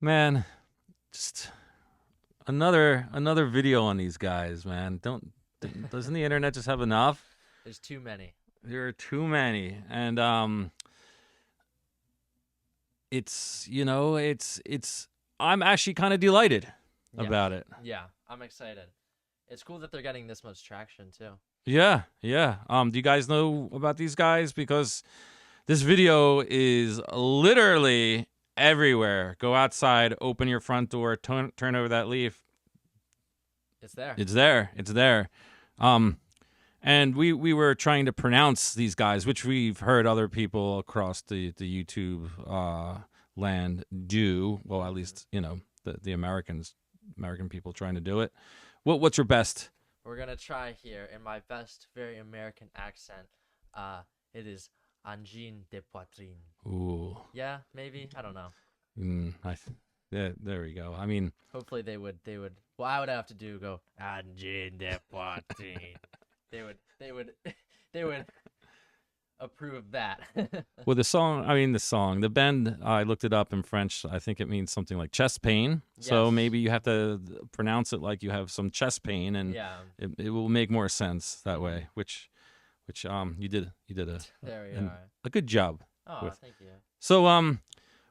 Man, just another video on these guys, man. Doesn't the internet just have enough? There's too many. There are too many, and it's I'm actually kind of delighted Yeah. about it. Yeah. I'm excited. It's cool that they're getting this much traction too. Yeah, yeah. Do you guys know about these guys? Because this video is literally everywhere. Go outside, open your front door, turn over that leaf. It's there. It's there. It's there. Um, and we were trying to pronounce these guys, which we've heard other people across the YouTube land do. Well, at Mhm. least the American people trying to do it. What's your best? We're gonna try here in my best, very American accent. It is Angine de Poitrine. Ooh, Yeah, maybe. I don't know. yeah, there we go. I mean, Hopefully they would. They would. Well, I would have to do go Angine de Poitrine. They would. They would. They would approve of that. with the bend, I looked it up in French. I think it means something like chest pain. So Yes. maybe you have to pronounce it like you have some chest pain, and Yeah. it will make more sense that way. Which you did There we a, are. a good job Oh, with. thank you. So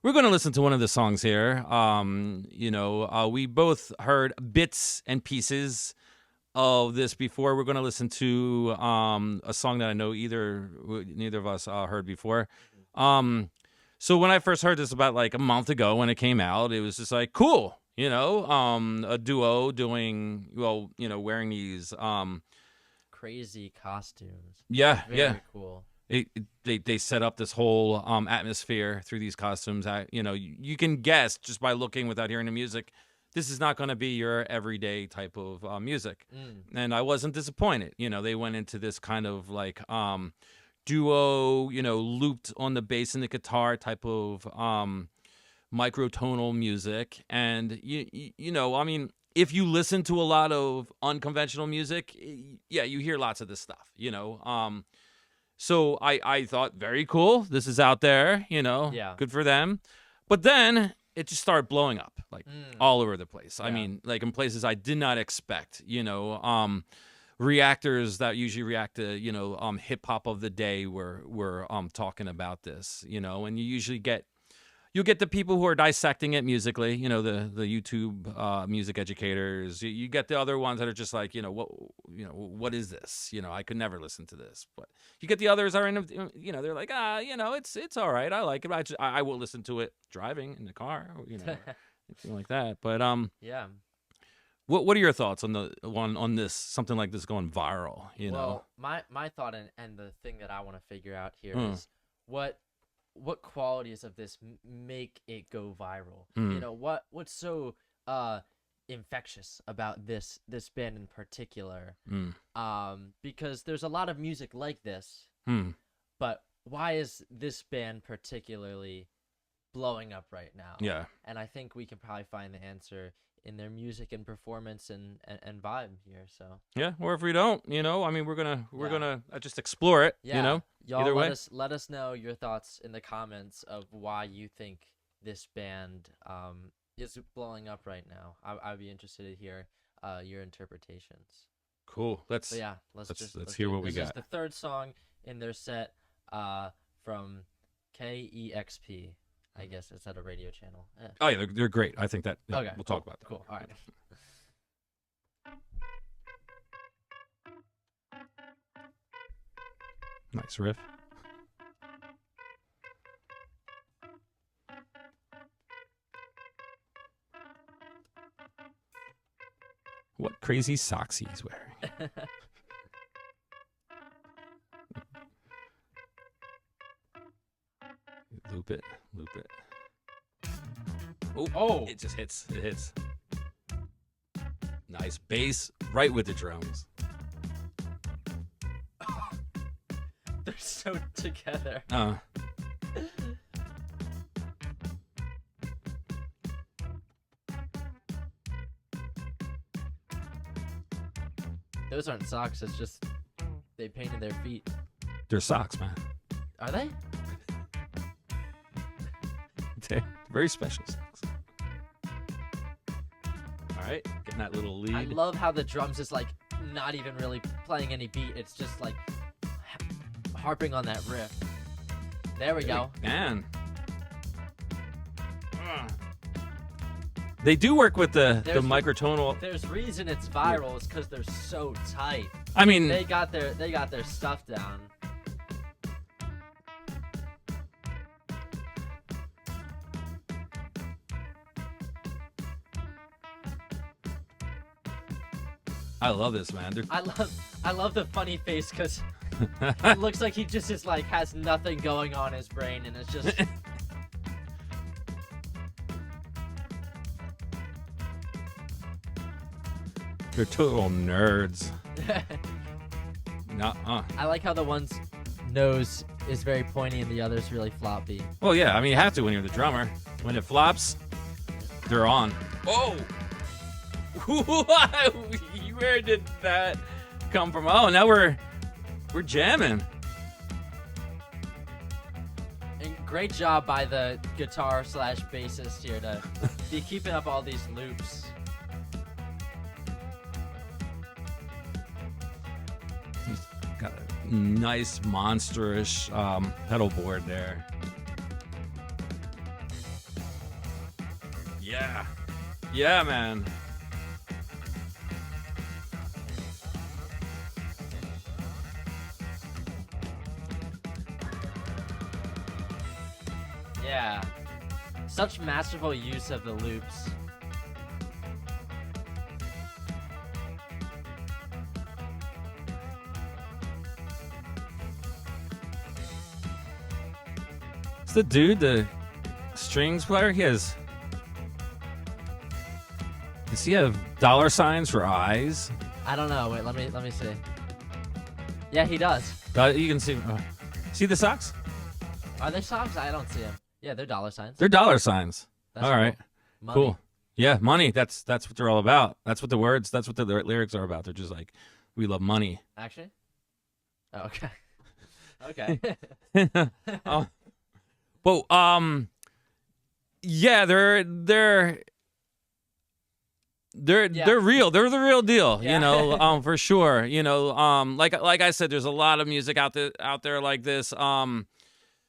we're going to listen to one of the songs here. We both heard bits and pieces of this before. We're going to listen to a song that I know neither of us heard before. Mhm. So when I first heard this about like a month ago when it came out, it was just like cool, a duo doing wearing these Crazy costumes. yeah, yeah. Very cool. They set up this whole atmosphere through these costumes. You can guess just by looking without hearing the music, this is not going to be your everyday type of music. Mm. And I wasn't disappointed. They went into this kind of like duo, looped on the bass and the guitar type of microtonal music. And I mean, if you listen to a lot of unconventional music, yeah, you hear lots of this stuff. So I thought, very cool. This is out there, Yeah. good for them. But then it just started blowing up like Mm. all over the place. I Yeah. mean, like in places I did not expect, reactors that usually react to, hip hop of the day were talking about this, and you'll get the people who are dissecting it musically, the YouTube music educators. You get the other ones that are just like, what is this? I could never listen to this. But you get the others that are they're like, it's all right. I like it. I will listen to it driving in the car, or, anything like that. But Yeah. what are your thoughts on on this something like this going viral? Well, my thought and the thing that I want to figure out here Mm, is what qualities of this make it go viral. mm, What's so infectious about this band in particular. mm, Because there's a lot of music like this, mm. but why is this band particularly blowing up right now? Yeah. And I think we can probably find the answer in their music and performance and vibe here. So Yeah, or if we don't, I mean, we're yeah. gonna just explore it, Yeah, y'all either way. let us know your thoughts in the comments of why you think this band is blowing up right now. I'd be interested to hear your interpretations. Cool. But yeah, Let's let's hear do it. what we This is got. the third song in their set from KEXP. I guess it's at a radio channel. Eh. Oh yeah, they're great. I think that Okay, we'll cool, talk about that. cool. All right. Nice riff. What crazy socks he's wearing. Loop it, loop it. Oh, Oh, it just hits. It hits. Nice bass, right with the drums. they're so together. Those aren't socks. It's just they painted their feet. They're socks, man. Are they? They're very special socks. right, getting that little I lead. love how the drums is like not even really playing any beat. It's just like harping on that riff. There we go. Man. They do work with the microtonal. There's reason it's viral is because they're so tight. I mean, They got their stuff down. I love this, man. I love the funny face because it looks like he just is like has nothing going on in his brain and it's just. They're total nerds. Nuh-uh. I like how the one's nose is very pointy and the other's really floppy. Well, yeah. I mean, you have to when you're the drummer. When it flops, they're on. Oh. Where did that come from? Oh, now we're jamming. And great job by the guitar / bassist here to be keeping up all these loops. He's got a nice monsterish pedal board there. Yeah. Yeah, man. Yeah. Such masterful use of the loops. It's the dude, the strings player. Does he have dollar signs for eyes? I don't know. Wait, let me see. Yeah, he does. You can see. See the socks? Are there socks? I don't see them. Yeah, they're dollar signs. They're dollar signs. That's all right. Money. Cool. Yeah, money. That's what they're all about. That's what the words. That's what the lyrics are about. They're just like, we love money. Actually. Oh, okay. Okay. But yeah, they're real. They're the real deal, Yeah. you know, for sure. You know, like I said, there's a lot of music out there like this.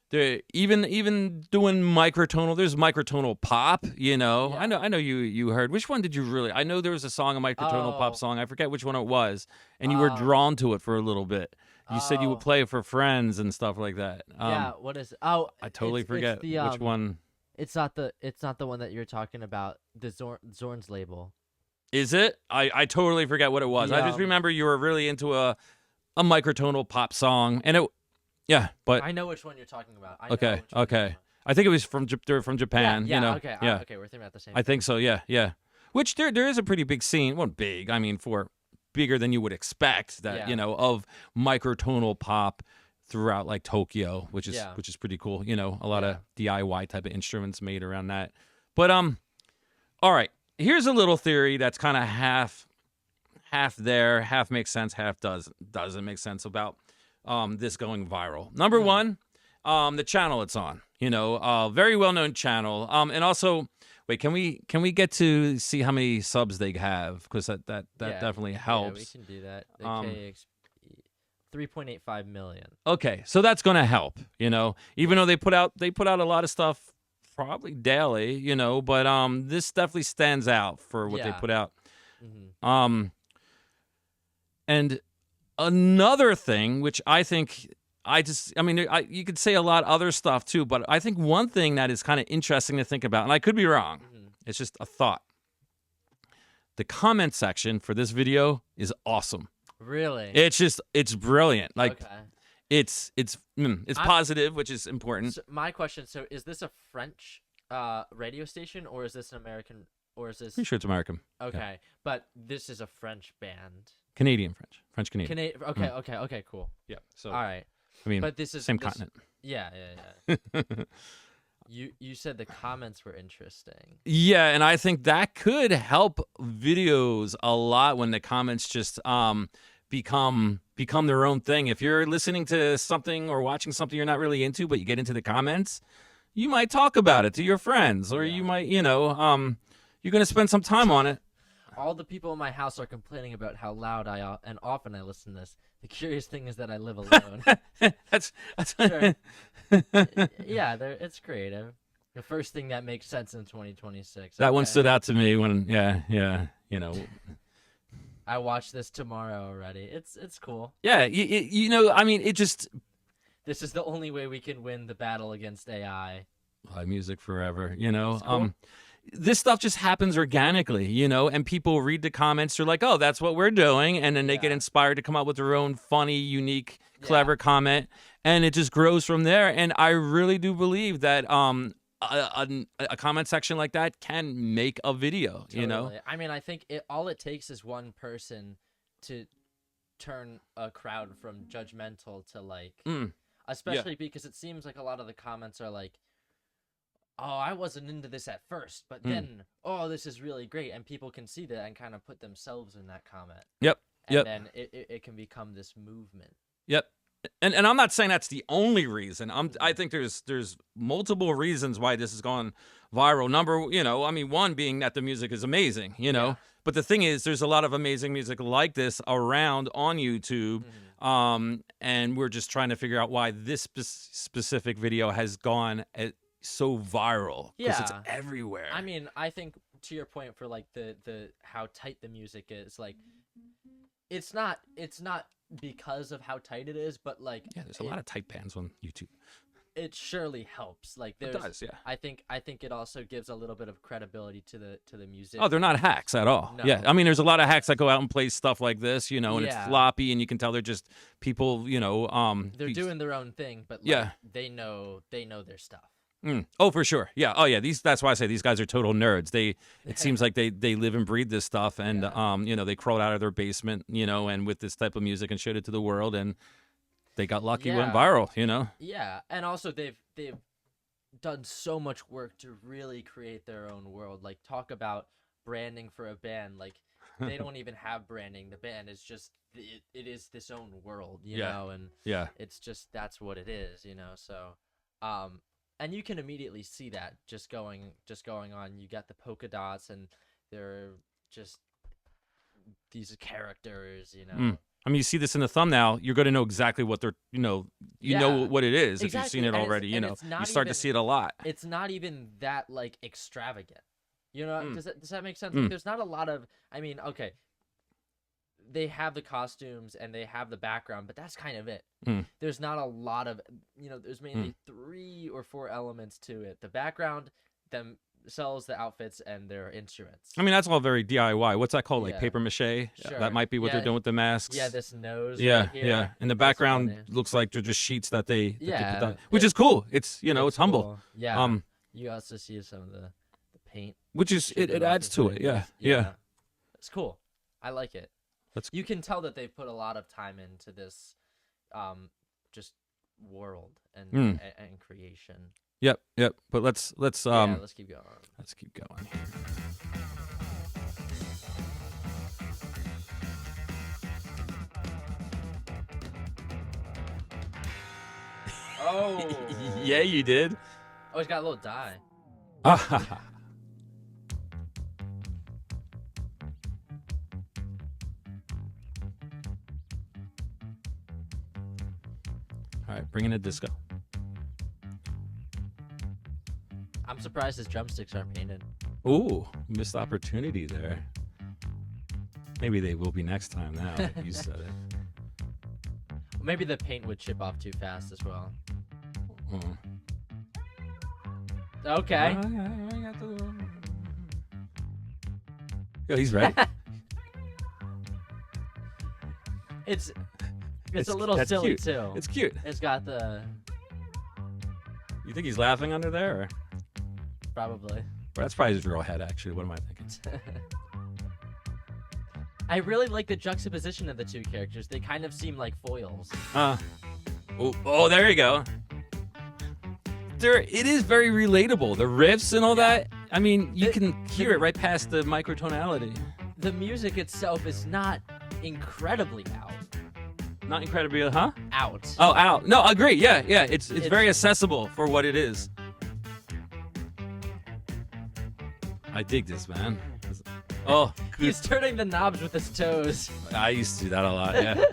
They're even doing microtonal. There's microtonal pop, you know. Yeah. I know you heard. Which one did you really? I know there was a song, a microtonal pop song. I forget which one it was, and you were drawn to it for a little bit. You said you would play it for friends and stuff like that. Yeah. What is? Oh, I totally forget which one. It's not the one that you're talking about. The Zorn's label. Is it? I totally forget what it was. I just remember you were really into a microtonal pop song, and it. Yeah, but I know which one you're talking about. okay. I think it was from Japan. Yeah, you know. Okay. Yeah. Okay. We're thinking about the same. I think so. Yeah. Which there is a pretty big scene. Well, big. I mean, for bigger than you would expect. That you know of microtonal pop throughout like Tokyo, which is pretty cool. You know, a lot of DIY type of instruments made around that. But all right. Here's a little theory that's kind of half there, half makes sense, half doesn't make sense about this going viral. Number one, the channel it's on. You know, very well known channel. And also, wait, can we get to see how many subs they have? Because that definitely helps. Yeah, we can do that. Okay, 3.85 million. Okay, so that's gonna help. You know, even though they put out a lot of stuff probably daily. You know, but this definitely stands out for what they put out. Mm-hmm. And another thing, which I think you could say a lot of other stuff too, but I think one thing that is kind of interesting to think about, and I could be wrong, it's just a thought. The comment section for this video is awesome. Really? It's brilliant. Like, okay. It's positive, which is important. So my question, so is this a French radio station or is this an American, or is this... Pretty sure it's American. Okay, yeah. But this is a French band. French Canadian. Okay, cool. Yeah. So all right. I mean, but this is same continent. Yeah. You said the comments were interesting. Yeah, and I think that could help videos a lot when the comments just become their own thing. If you're listening to something or watching something you're not really into, but you get into the comments, you might talk about it to your friends, or you might, you're going to spend some time on it. All the people in my house are complaining about how loud and often I listen to this. The curious thing is that I live alone. that's Sure. Yeah, it's creative. The first thing that makes sense in 2026. that one Okay. stood out to me when you know. I watched this tomorrow already. It's cool. Yeah, you know, I mean, it just This is the only way we can win the battle against AI. live music forever, you know. It's cool. This stuff just happens organically, you know, and people read the comments, they're like, "Oh, that's what we're doing," and then they get Yeah. inspired to come up with their own funny, unique, clever Yeah. comment, and it just grows from there. And I really do believe that a comment section like that can make a video, you know. Totally. I mean, I think all it takes is one person to turn a crowd from judgmental to like, especially because it seems like a lot of the comments are like, "Oh, I wasn't into this at first, but then, oh, this is really great," and people can see that and kind of put themselves in that comment. Yep. And then it can become this movement. Yep. And I'm not saying that's the only reason. I think there's multiple reasons why this has gone viral. One being that the music is amazing, you know. Yeah. But the thing is, there's a lot of amazing music like this around on YouTube, and we're just trying to figure out why this specific video has gone so viral, because it's Yeah. everywhere. I mean, I think to your point for like the how tight the music is, like it's not because of how tight it is, but like yeah, there's a lot of tight bands on YouTube. it surely helps. Like It there's does, yeah. I think it also gives a little bit of credibility to the music. Oh, they're not hacks at all. No. Yeah, I mean, there's a lot of hacks that go out and play stuff like this, you know, and it's Yeah. floppy, and you can tell they're just people, you know. They're doing their own thing, but like, Yeah. they know their stuff. Oh, for sure. Yeah. Oh, yeah. That's why I say these guys are total nerds. It seems like they live and breathe this stuff, and you know, they crawled out of their basement, you know, and with this type of music and showed it to the world, and they got lucky, went Yeah. viral, you know. Yeah, and also they've done so much work to really create their own world. Like, talk about branding for a band. Like, they don't even have branding. The band is just it is this own world, you Yeah. know, and Yeah. it's just that's what it is, you know. So, and you can immediately see that just going on. You got the polka dots, and they're just these characters, you know. I mean, you see this in the thumbnail, you're going to know exactly what they're, you know Yeah. what it is if you've Exactly, seen it and it's- already. You and know, it's not you start to even- see it a lot. It's not even that like extravagant, you know. Does that make sense? Like, there's not a lot of, I mean, okay, they have the costumes and they have the background, but that's kind of it. There's not a lot of, you know, there's mainly 3 or 4 elements to it: the background, themselves, the outfits, and their instruments. I mean, that's all very DIY. What's that called? Like Yeah. paper mache? Sure. That might be what they're Yeah. doing with the masks. Yeah, this nose. Yeah, right here. yeah. And the That's background funny. looks like they're just sheets that they put Yeah, down, which is cool. It's, you know, it's humble. cool. Yeah. Um, You also see some of the paint. which is it Shipping off adds the to it. thing. Yeah, yeah. It's cool. I like it. You can tell that they've put a lot of time into this, just world and creation. Yep. But let's Yeah, let's keep going. let's keep going. Oh. Yeah, you did. Oh, he's got a little dye. All right, bring in a disco. I'm surprised his drumsticks aren't painted. Ooh, missed opportunity there. Maybe they will be next time now, like you said it. Maybe the paint would chip off too fast as well. Okay. Yo, he's ready. It's a little that's silly cute. too. It's cute. It's got the You think he's laughing under there? Or? probably. That's probably his real head, actually. What am I thinking? I really like the juxtaposition of the two characters. They kind of seem like foils. Oh, there you go. It is very relatable. The riffs and all that. I mean, you can hear it right past the microtonality. The music itself is not incredibly out. Not incredibly, huh? Out. Oh, out. No, I agree. Yeah. It's very accessible for what it is. I dig this, man. Oh, He's turning the knobs with his toes. I used to do that a lot. Yeah.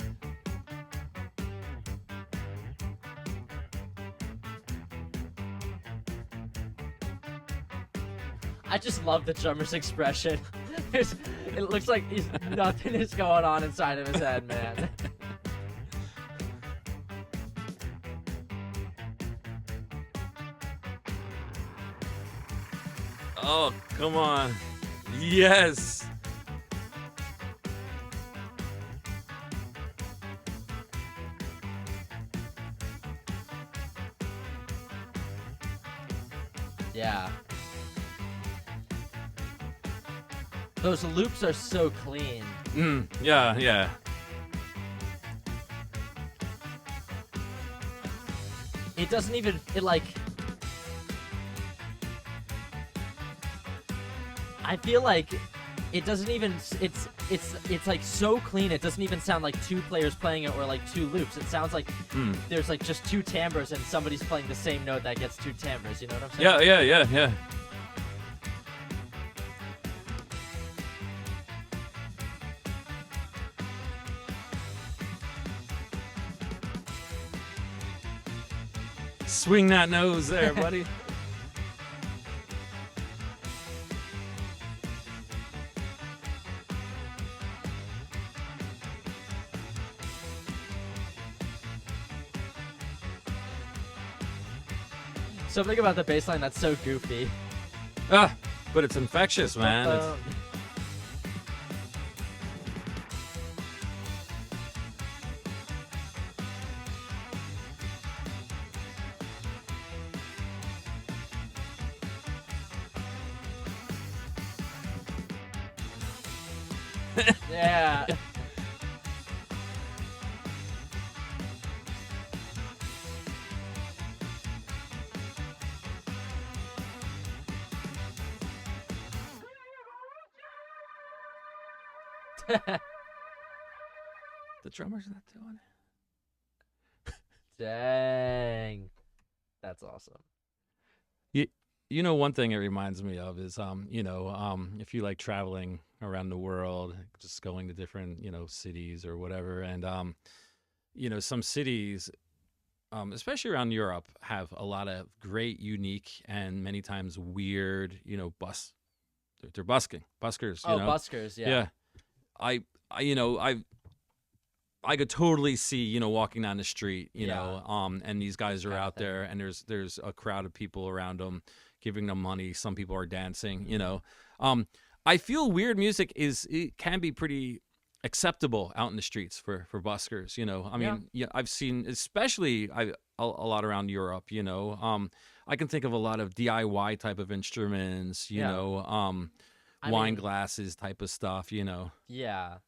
I just love the drummer's expression. It looks like nothing is going on inside of his head, man. Oh, come on. Yes. Yeah. Those loops are so clean. Yeah, yeah. It doesn't even, I feel like it doesn't even, it's like so clean, it doesn't even sound like two players playing it or like two loops. It sounds like there's like just two timbres and somebody's playing the same note that gets two timbres, you know what I'm saying? Yeah. Swing that nose there, buddy. Something about the bass line that's so goofy. But it's infectious, man. Yeah. The drummer's not doing it. Dang. That's awesome. You know, one thing it reminds me of is, if you like traveling around the world, just going to different, cities or whatever, and, some cities, especially around Europe, have a lot of great, unique, and many times weird, they're buskers, Buskers, yeah. Yeah. I could totally see, walking down the street, and these guys are out there, and there's a crowd of people around them giving them money. Some people are dancing, I feel weird music it can be pretty acceptable out in the streets for buskers, I mean, I've seen, especially a lot around Europe, I can think of a lot of DIY type of instruments, wine glasses type of stuff, Yeah.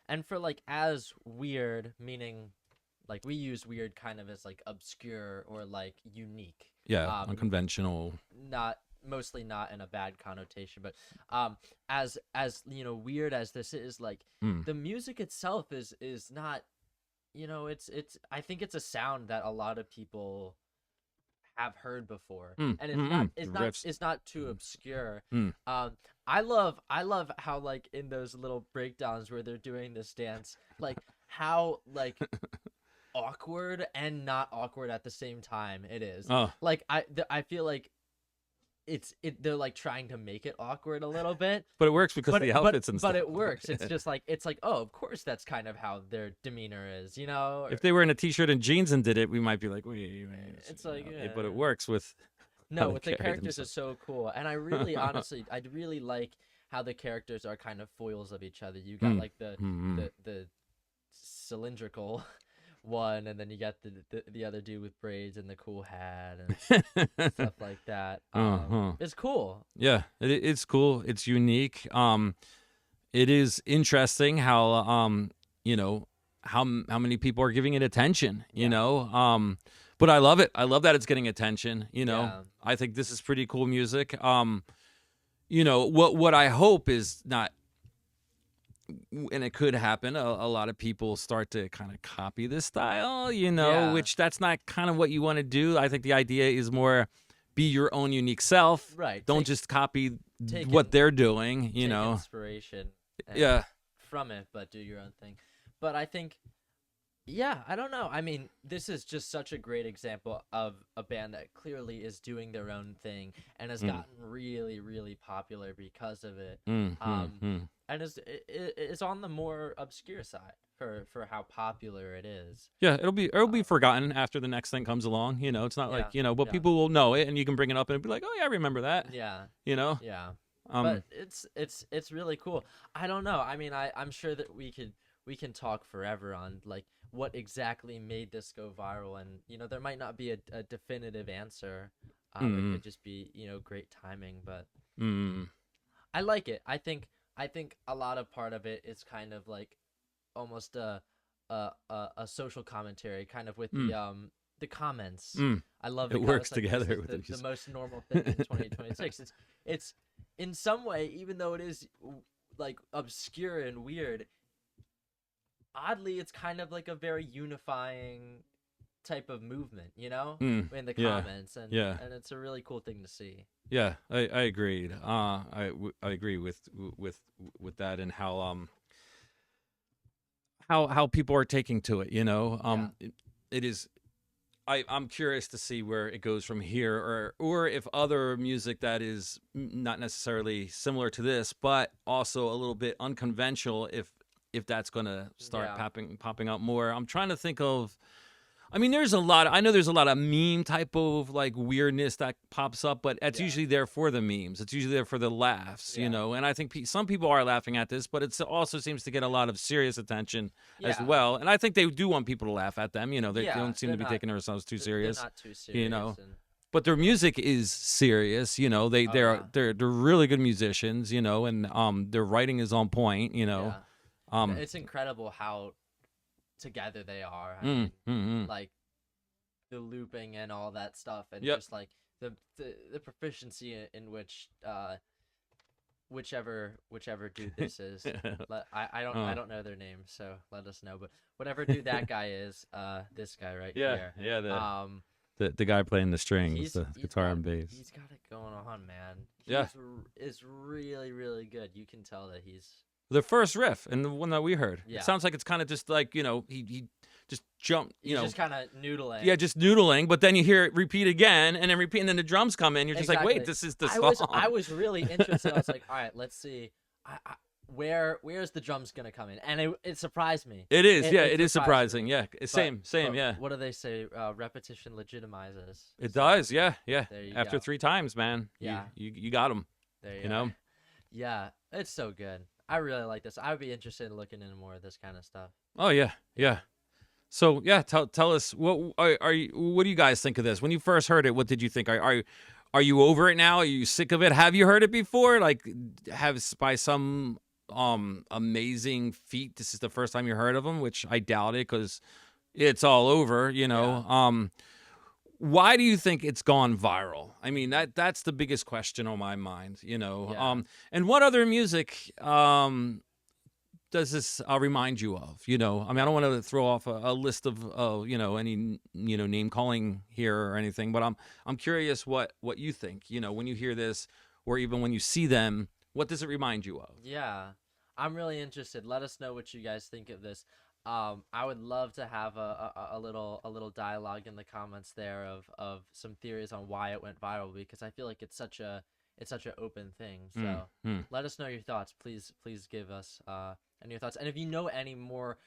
And for like as weird, meaning like we use weird kind of as like obscure or like unique. Yeah, unconventional. Mostly not in a bad connotation, but as weird as this is, like the music itself is not, it's I think it's a sound that a lot of people have heard before, and it's not too obscure. I love how like in those little breakdowns where they're doing this dance, like how like awkward and not awkward at the same time it is. Like I feel like they're like trying to make it awkward a little bit, but it works because the outfits and stuff. But it works. It's just like oh, of course that's kind of how their demeanor is, If they were in a t-shirt and jeans and did it, we might be like, wait. It's like, but it works with. No, with the characters is so cool, and I really honestly, I really like how the characters are kind of foils of each other. You got like the cylindrical one, and then you got the other dude with braids and the cool hat and stuff like that. It's cool. Yeah, it's cool. It's unique. It is interesting how how many people are giving it attention. But I love it. I love that it's getting attention. I think this is pretty cool music. What I hope is not. And it could happen. A lot of people start to kind of copy this style, which that's not kind of what you want to do. I think the idea is more be your own unique self. Right. Don't just copy take what in- they're doing, you take know. inspiration Yeah. from it, but do your own thing. But I think, yeah, I don't know. I mean, this is just such a great example of a band that clearly is doing their own thing and has gotten really, really popular because of it. And is on the more obscure side for how popular it is. Yeah, it'll be forgotten after the next thing comes along. You know, it's not like, you know, but people will know it, and you can bring it up and be like, oh yeah, I remember that. Yeah. You know. Yeah. But it's really cool. I don't know. I mean, I'm sure that we can talk forever on like what exactly made this go viral, and you know there might not be a definitive answer. It could just be, you know, great timing, but I like it. I think a lot of part of it is kind of like almost a social commentary, kind of with the comments. I love it works together with the most normal thing in 2026. It's in some way, even though it is like obscure and weird, oddly it's kind of like a very unifying type of movement, you know, in the comments, and it's a really cool thing to see. Yeah, I agreed. I agree with that, and how people are taking to it, you know. It is, I'm curious to see where it goes from here, or if other music that is not necessarily similar to this, but also a little bit unconventional, if that's going to start popping up more. I'm trying to think of, I mean, I know there's a lot of meme type of like weirdness that pops up, but it's usually there for the memes. It's usually there for the laughs, you know. And I think some people are laughing at this, but it also seems to get a lot of serious attention as well. And I think they do want people to laugh at them. You know, they don't seem to be taking themselves too serious. They're not too serious, you know. But their music is serious, you know. They're really good musicians, you know, and their writing is on point, you know. It's incredible how together they are. I mean, like the looping and all that stuff, and just like the proficiency in which whichever dude this is. I don't know their name, so let us know. But whatever dude that guy is, this guy right here. Yeah, the guy playing the strings, the guitar and bass. He's got it going on, man. Is really, really good. You can tell that he's the first riff and the one that we heard. It sounds like it's kind of just like, you know, he just jumped, you know, just kind of noodling. Yeah, just noodling, but then you hear it repeat again, and then repeat, and then the drums come in. You're just like, wait, this is the song. I was really interested. I was like, all right, let's see, where's the drums gonna come in? And it surprised me. It is, it is surprising. Yeah, same, yeah. What do they say? Repetition legitimizes. It does, yeah. After go. 3 times, man, you got them. There you know. Yeah, it's so good. I really like this. I would be interested in looking into more of this kind of stuff. Oh yeah. So yeah, tell us what do you guys think of this? When you first heard it, what did you think? Are you over it now? Are you sick of it? Have you heard it before? Like, by some amazing feat, this is the first time you heard of them, which I doubt it because it's all over, you know. Yeah. Why do you think it's gone viral? I mean, that's the biggest question on my mind, you know. Yeah. And what other music does this remind you of? You know, I mean, I don't want to throw off a list of you know, any, you know, name calling here or anything, but I'm curious what you think. You know, when you hear this, or even when you see them, what does it remind you of? Yeah, I'm really interested. Let us know what you guys think of this. I would love to have a little dialogue in the comments there of some theories on why it went viral, because I feel like it's such an open thing. So let us know your thoughts. Please give us your thoughts. And if you know any more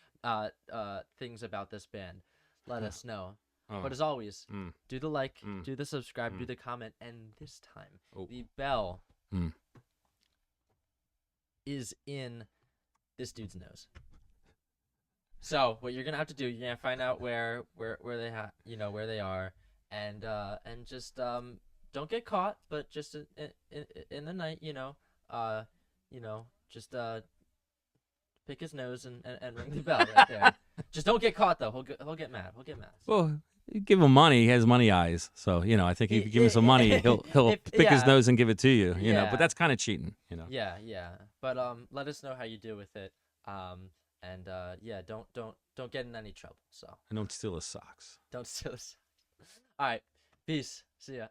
things about this band, let us know. But as always, do the like, do the subscribe, do the comment, and this time the bell is in this dude's nose. So what you're gonna have to do, you're gonna find out where they are, and just don't get caught, but just in the night, just pick his nose and ring the bell right there. Just don't get caught though. He'll get mad. Well, you give him money. He has money eyes, so you know. I think if you give him some money, he'll pick his nose and give it to you. You know, but that's kind of cheating. You know. Yeah. But let us know how you do with it. And don't get in any trouble. So. And don't steal his socks. Don't steal his socks. All right. Peace. See ya.